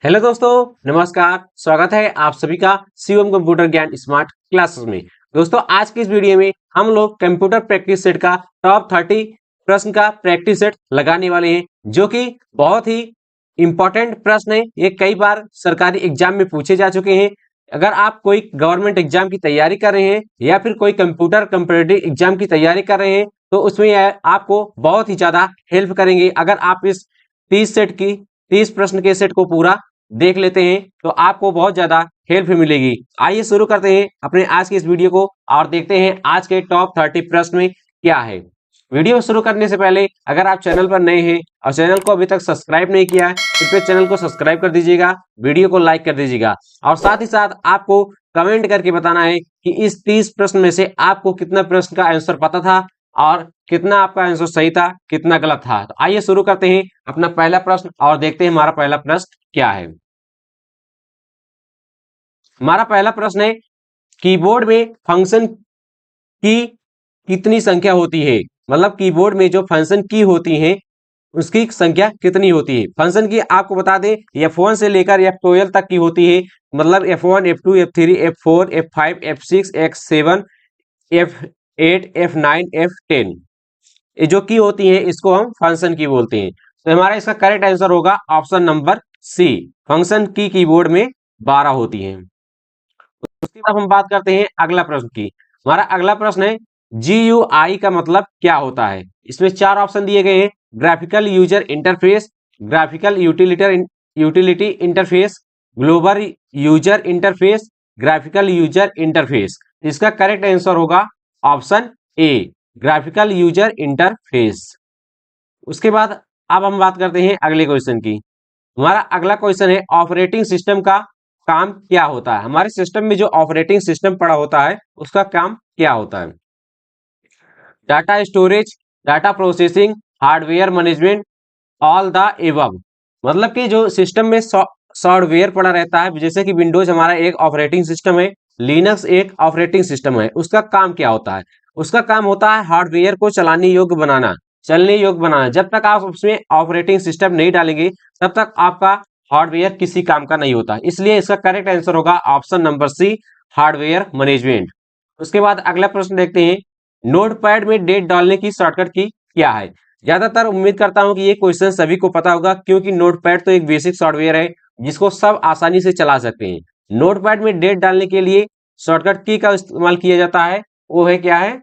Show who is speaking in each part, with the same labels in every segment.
Speaker 1: Hello दोस्तों, नमस्कार। स्वागत है आप सभी का शिवम कंप्यूटर ज्ञान स्मार्ट क्लासेस में। दोस्तों, आज की इस वीडियो में हम लोग कंप्यूटर प्रैक्टिस सेट का टॉप 30 प्रश्न का प्रैक्टिस सेट लगाने वाले हैं, जो कि बहुत ही इंपॉर्टेंट प्रश्न है। ये कई बार सरकारी एग्जाम में पूछे जा चुके हैं। अगर आप कोई गवर्नमेंट एग्जाम की तैयारी कर रहे हैं या फिर कोई कंप्यूटर कंपैरेटिव एग्जाम की तैयारी कर रहे हैं, तो उसमें यह आपको बहुत ही ज्यादा हेल्प करेंगे। अगर आप इस 30 प्रश्न के सेट को पूरा देख लेते हैं तो आपको बहुत ज्यादा हेल्प मिलेगी। आइए शुरू करते हैं अपने आज की इस वीडियो को और देखते हैं आज के टॉप 30 प्रश्न में क्या है। वीडियो शुरू करने से पहले अगर आप चैनल पर नए हैं और चैनल को अभी तक सब्सक्राइब नहीं किया है, कृपया चैनल को सब्सक्राइब कर दीजिएगा, वीडियो को लाइक कर दीजिएगा और साथ ही साथ आपको कमेंट करके बताना है कि इस 30 प्रश्न में से आपको कितना प्रश्न का आंसर पता था और कितना आपका आंसर सही था, कितना गलत था। तो आइए शुरू करते हैं अपना पहला प्रश्न और देखते हैं हमारा पहला प्रश्न क्या है। हमारा पहला प्रश्न है, कीबोर्ड में फंक्शन की कितनी संख्या होती है। मतलब कीबोर्ड में जो फंक्शन की होती है उसकी संख्या कितनी होती है। फंक्शन की आपको बता दें F1 से लेकर F12 तक की होती है। मतलब F1, F2, F3, F4, F5, F6, F7, F8, F9, F10, ये जो की होती है इसको हम फंक्शन की बोलते हैं। तो हमारा इसका करेक्ट आंसर होगा ऑप्शन नंबर सी, फंक्शन की कीबोर्ड में 12 होती है। उसके बाद हम बात करते हैं अगला प्रश्न की। हमारा अगला प्रश्न है, GUI का मतलब क्या होता है। इसमें 4 ऑप्शन दिए गए हैं, graphical user interface, graphical utility interface, global user interface, graphical user interface. इसका करेक्ट आंसर होगा option A, graphical user interface. उसके बाद अब हम बात करते हैं अगले क्वेश्चन की। हमारा अगला क्वेश्चन है, ऑपरेटिंग सिस्टम का काम क्या होता है। हमारे सिस्टम में जो ऑपरेटिंग सिस्टम पड़ा होता है उसका काम क्या होता है। Data storage, data processing, hardware management, all the above. मतलब कि जो सिस्टम में सॉफ्टवेयर पड़ा रहता है, जैसे कि विंडोज हमारा एक ऑपरेटिंग सिस्टम है, लिनक्स एक ऑपरेटिंग सिस्टम है, उसका काम क्या होता है। उसका काम होता है हार्डवेयर को चलाने योग्य बनाना, चलने योग्य बनाना। जब तक आप उसमें ऑपरेटिंग सिस्टम नहीं डालेंगे तब तक आपका हार्डवेयर किसी काम का नहीं होता। इसलिए इसका करेक्ट आंसर होगा option number C, hardware management. उसके बाद अगला प्रश्न देखते हैं, नोटपैड में डेट डालने की शॉर्टकट की क्या है। ज्यादातर उम्मीद करता हूं कि ये क्वेश्चन सभी को पता होगा, क्योंकि नोटपैड तो एक बेसिक सॉफ्टवेयर है जिसको सब आसानी से चला सकते हैं। नोटपैड में डेट डालने के लिए शॉर्टकट की का इस्तेमाल किया जाता है, वो है क्या है,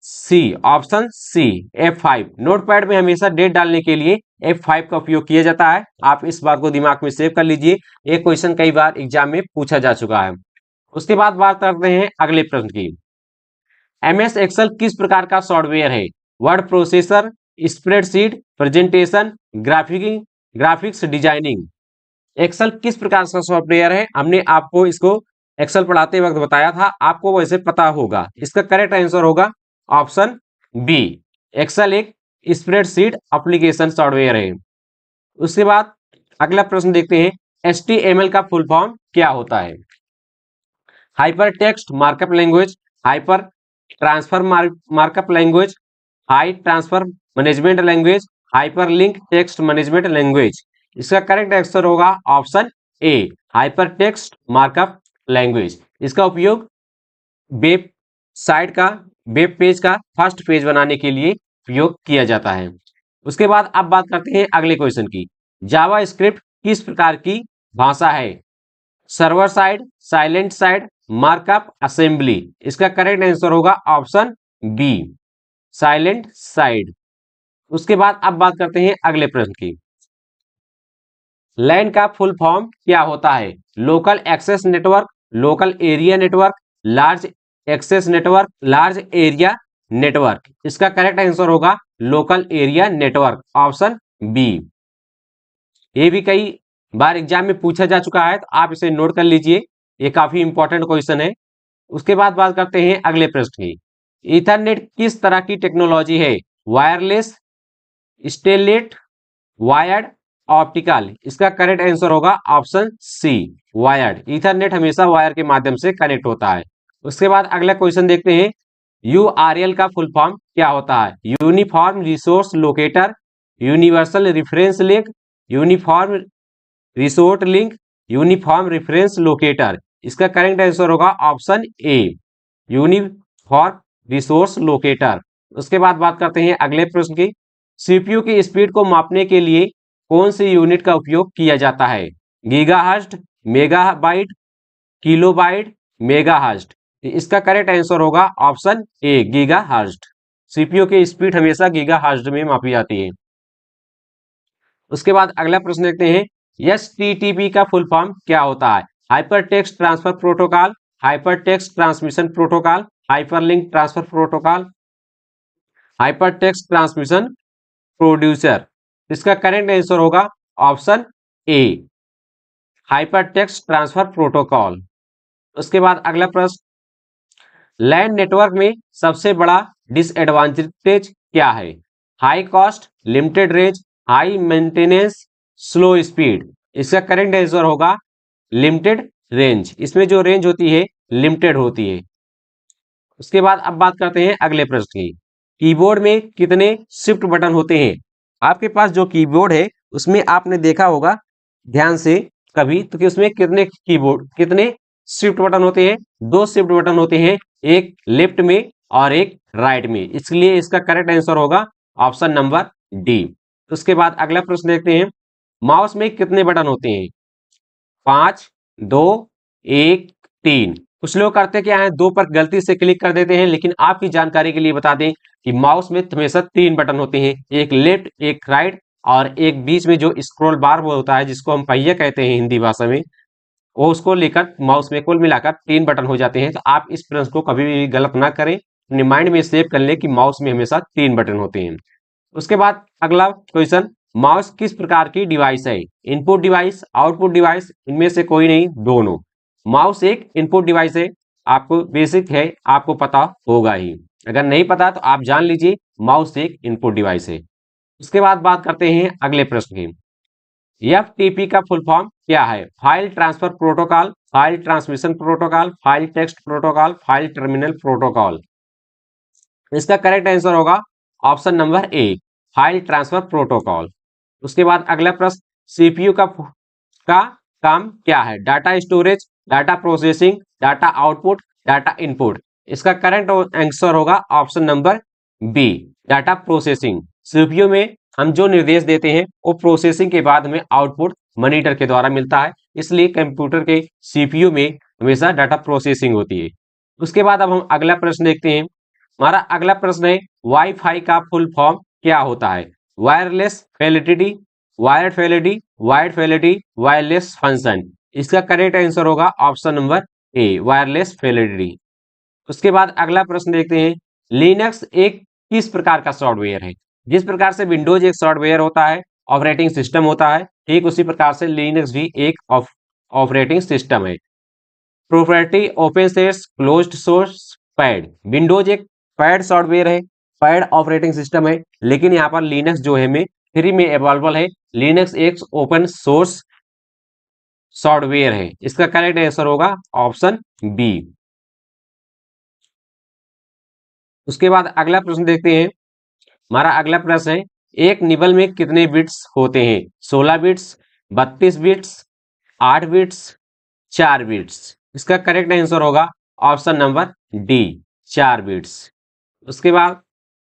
Speaker 1: सी, ऑप्शन सी, F5। नोटपैड में हमेशा डेट डालने के लिए F5 का उपयोग किया जाता है। आप इस बात को दिमाग में सेव कर लीजिए, ये क्वेश्चन कई बार एग्जाम में पूछा जा चुका है। उसके बाद बात करते हैं अगले प्रश्न की। MS एक्सेल किस प्रकार का सॉफ्टवेयर है। Word processor, spreadsheet, presentation, graphics designing. Excel किस प्रकार का सॉफ्टवेयर है, हमने आपको इसको एक्सेल पढ़ाते वक्त बताया था, आपको वैसे पता होगा। इसका करेक्ट आंसर होगा ऑप्शन बी, एक्सेल एक स्प्रेडशीट एप्लीकेशन सॉफ्टवेयर है। उसके बाद अगला प्रश्न देखते हैं, HTML का फुल फॉर्म क्या होता है। Hyper text markup language, hyper transfer markup language, high transfer management language, hyper link text management language. इसका करेक्ट आंसर होगा option A, hyper text markup language. इसका उपयोग वेब साइट का, वेब पेज का first page बनाने के लिए उपयोग किया जाता है। उसके बाद अब बात करते हैं अगले क्वेश्चन की। जावा स्क्रिप्ट किस प्रकार की भाषा है। Server side, silent side, markup, assembly. इसका करेक्ट आंसर होगा ऑप्शन बी, साइलेंट साइड। उसके बाद अब बात करते हैं अगले प्रश्न की। लैन का फुल फॉर्म क्या होता है। Local access network, local area network, large access network, large area network. इसका करेक्ट आंसर होगा local area network, option B. ये भी कई बार एग्जाम में पूछा जा चुका है, तो आप इसे नोट कर लीजिए, ये काफी इंपॉर्टेंट क्वेश्चन है। उसके बाद बात करते हैं अगले प्रश्न की। ईथरनेट किस तरह की टेक्नोलॉजी है। Wireless, stellate, wired, optical. इसका करेक्ट आंसर होगा ऑप्शन सी, वायर्ड। ईथरनेट हमेशा वायर के माध्यम से कनेक्ट होता है। उसके बाद अगला क्वेश्चन देखते हैं, URL का फुल फॉर्म क्या होता है। Uniform resource locator, universal reference link, uniform resort link, uniform reference locator. इसका करेक्ट आंसर होगा option A, uniform resource locator. उसके बाद बात करते हैं अगले प्रश्न की। सीपीयू की स्पीड को मापने के लिए कौन सी यूनिट का उपयोग किया जाता है? Gigahertz, megabyte, kilobyte, megahertz. इसका करेक्ट आंसर होगा ऑप्शन ए, गीगाहर्ट्ज। सीपीयू की स्पीड हमेशा गीगाहर्ट्ज में मापी जाती है। उसके बाद अगला प्रश्न देखते हैं, एचटीटीपी का फुल फॉर्म क्या होता है? Hyper text transfer protocol, hyper text transmission protocol, hyperlink transfer protocol, hyper text transmission producer. इसका करेक्ट आंसर होगा option A, hyper text transfer protocol. उसके बाद अगला प्रश्न, लैन नेटवर्क में सबसे बड़ा डिसएडवांटेज क्या है? High cost, limited range, high maintenance, slow speed. इसका करेक्ट आंसर होगा लिमिटेड रेंज। इसमें जो रेंज होती है लिमिटेड होती है। उसके बाद अब बात करते हैं अगले प्रश्न की। कीबोर्ड में कितने शिफ्ट बटन होते हैं? आपके पास जो कीबोर्ड है उसमें आपने देखा होगा ध्यान से कभी तो कि उसमें कितने शिफ्ट बटन होते हैं? 2 शिफ्ट बटन होते हैं, एक लेफ्ट में और एक राइट में। इसलिए इसका करेक्ट आंसर होगा ऑप्शन नंबर डी। उसके बाद अगला प्रश्न देखते हैं, माउस में कितने बटन होते हैं? 5, 2, 1, 3। कुछ लोग करते क्या है, 2 पर गलती से क्लिक कर देते हैं, लेकिन आपकी जानकारी के लिए बता दें कि माउस में हमेशा 3 बटन होते हैं, एक लेफ्ट, एक राइट और एक बीच में जो स्क्रॉल बार वो होता है जिसको हम पहिया कहते हैं हिंदी भाषा में, वो उसको लेकर माउस में कुल मिलाकर 3 बटन हो जाते हैं। तो आप इस प्रश्न को कभी भी गलत ना करें, अपने माइंड में सेव कर लें कि माउस में हमेशा 3 बटन होते हैं। उसके बाद अगला क्वेश्चन, माउस किस प्रकार की डिवाइस है? इनपुट डिवाइस, आउटपुट डिवाइस, इनमें से कोई नहीं, दोनों। माउस एक इनपुट डिवाइस है, आपको बेसिक है, आपको पता होगा ही। अगर नहीं पता तो आप जान लीजिए माउस एक इनपुट डिवाइस है। उसके बाद बात करते हैं अगले प्रश्न की। एफटीपी का फुल फॉर्म क्या है? File transfer protocol, file transmission protocol, file text protocol, file terminal protocol. इसका करेक्ट आंसर होगा option number A, file transfer protocol. उसके बाद अगला प्रश्न, सीपीयू का काम क्या है? Data storage, data processing, data output, data input. इसका करेक्ट आंसर होगा option number B, data processing. CPU में हम जो निर्देश देते हैं वो प्रोसेसिंग के बाद हमें आउटपुट मॉनिटर के द्वारा मिलता है, इसलिए कंप्यूटर के सीपीयू में हमेशा डाटा प्रोसेसिंग होती है। उसके बाद अब हम अगला प्रश्न देखते हैं। हमारा अगला प्रश्न है, वाईफाई का फुल फॉर्म क्या होता है? Wireless facility, wired facility, wired facility, wireless function. इसका करेक्ट आंसर होगा ऑप्शन नंबर ए, वायरलेस फैसिलिटी। उसके बाद अगला प्रश्न देखते हैं, लिनक्स एक किस प्रकार का सॉफ्टवेयर है? जिस प्रकार से विंडोज एक सॉफ्टवेयर होता है, ऑपरेटिंग सिस्टम होता है, ठीक उसी प्रकार से लिनक्स भी एक ऑपरेटिंग सिस्टम है। Proprietary, open source, closed source, pad. Windows एक पैड सॉफ्टवेयर है, पैड ऑपरेटिंग सिस्टम है, लेकिन यहाँ पर लिनक्स जो है में फ्री में अवेलेबल है। लिनक्स एक ओपन सोर्स सॉफ्टवेयर है। इसका करेक्ट आंसर होगा ऑप्शन बी। उसके बाद अगला प्रश्न देखते हैं। हमारा अगला प्रश्न है, एक निबल में कितने बिट्स होते हैं? 16 बिट्स, 32 बिट्स, 8 बिट्स, 4 बिट्स। इसका करेक्ट आंसर होगा ऑप्शन नंबर डी, 4 बिट्स। उसके बाद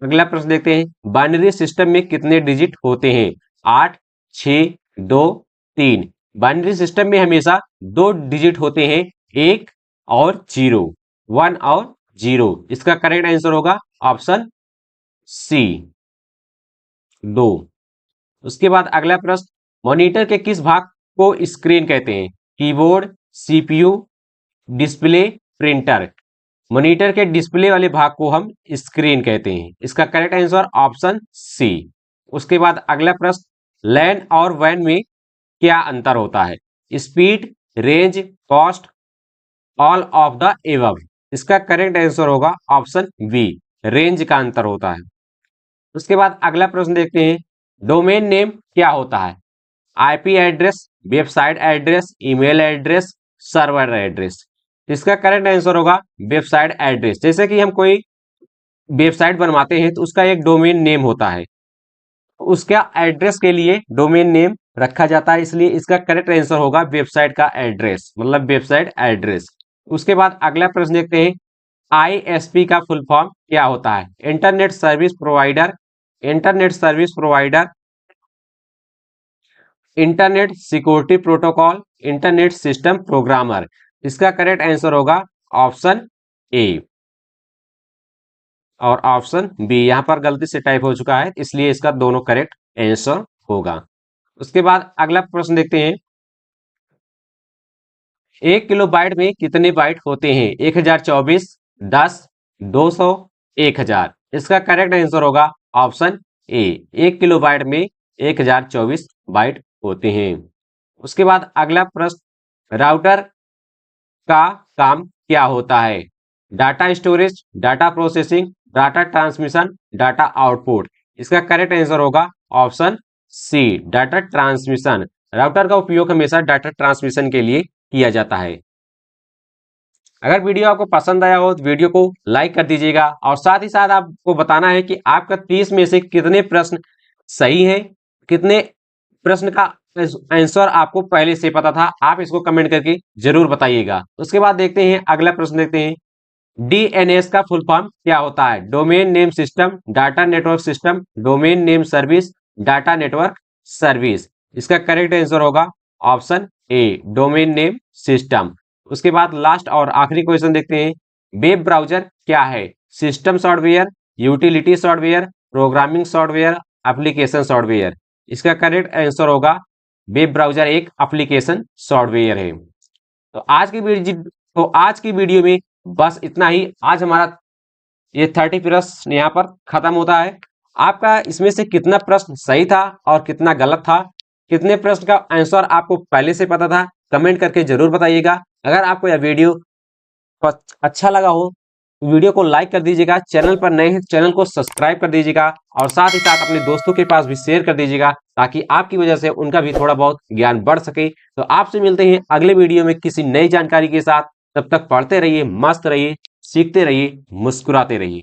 Speaker 1: अगला प्रश्न देखते हैं, बाइनरी सिस्टम में कितने डिजिट होते हैं? 8, 6, 2, 3। बाइनरी सिस्टम में हमेशा 2 डिजिट होते हैं, 1 और 0, 1 और 0। इसका करेक्ट आंसर होगा ऑप्शन सी, 2। उसके बाद अगला प्रश्न, मॉनिटर के किस भाग को स्क्रीन कहते हैं? Keyboard, CPU, display, printer. Monitor के डिस्प्ले वाले भाग को हम स्क्रीन कहते हैं। इसका करेक्ट आंसर ऑप्शन सी। उसके बाद अगला प्रश्न, लैन और वैन में क्या अंतर होता है? Speed, range, cost, all of the above. इसका करेक्ट आंसर होगा ऑप्शन बी, रेंज का अंतर होता है। उसके बाद अगला प्रश्न देखते हैं, डोमेन नेम क्या होता है? IP address, website address, email address, server address. इसका करेक्ट आंसर होगा वेबसाइट एड्रेस। जैसे कि हम कोई वेबसाइट बनवाते हैं तो उसका एक डोमेन नेम होता है, उसका एड्रेस के लिए डोमेन नेम रखा जाता है, इसलिए इसका करेक्ट आंसर होगा वेबसाइट का एड्रेस, मतलब वेबसाइट एड्रेस। उसके बाद अगला प्रश्न देखते हैं, आईएसपी का फुल फॉर्म क्या होता है? Internet service provider, internet service provider, internet security protocol, internet system programmer. इसका करेक्ट आंसर होगा ऑप्शन ए और ऑप्शन बी। यहां पर गलती से टाइप हो चुका है, इसलिए इसका दोनों करेक्ट आंसर होगा। उसके बाद अगला प्रश्न देखते हैं, 1 किलोबाइट में कितने बाइट होते हैं? 1024, 10, 200, 1000। इसका करेक्ट आंसर होगा ऑप्शन ए, 1 किलोबाइट में 1024 बाइट होते हैं। उसके बाद अगला प्रश्न, राउटर का काम क्या होता है? Data storage, data processing, data transmission, data output. इसका करेक्ट आंसर होगा option C, data transmission. Router का उपयोग हमेशा डाटा ट्रांसमिशन के लिए किया जाता है। अगर वीडियो आपको पसंद आया हो तो वीडियो को लाइक कर दीजिएगा और साथ ही साथ आपको बताना है कि आपका 30 में से कितने प्रश्न सही है, कितने प्रश्न का आंसर आपको पहले से पता था, आप इसको कमेंट करके जरूर बताइएगा। उसके बाद देखते हैं अगला प्रश्न, देखते हैं डीएनएस का फुल फॉर्म क्या होता है? Domain name system, data network system, domain name service, data network service. इसका करेक्ट आंसर होगा option A, domain name system. उसके बाद लास्ट और आखिरी क्वेश्चन देखते हैं, वेब ब्राउजर क्या है? System software, utility software, programming software, application software. इसका करेक्ट आंसर होगा वेब ब्राउजर एक एप्लीकेशन सॉफ्टवेयर है। तो आज की वीडियो में बस इतना ही। आज हमारा ये 30 प्रश्न यहाँ पर खत्म होता है। आपका इसमें से कितना प्रश्न सही था और कितना गलत था, कितने प्रश्न का आंसर आपको पहले से पता था, कमेंट करके जरूर बताइएगा। अगर आपको यह वीडियो अच्छा लगा हो तो वीडियो को लाइक कर दीजिएगा, चैनल पर नए हैं चैनल को सब्सक्राइब कर दीजिएगा और साथ ही साथ अपने दोस्तों के पास भी शेयर कर दीजिएगा, ताकि आपकी वजह से उनका भी थोड़ा बहुत ज्ञान बढ़ सके। तो आपसे मिलते हैं अगले वीडियो में किसी नई जानकारी के साथ। तब तक पढ़ते रहिए, मस्त रहिए, सीखते रहिए, मुस्कुराते रहिए।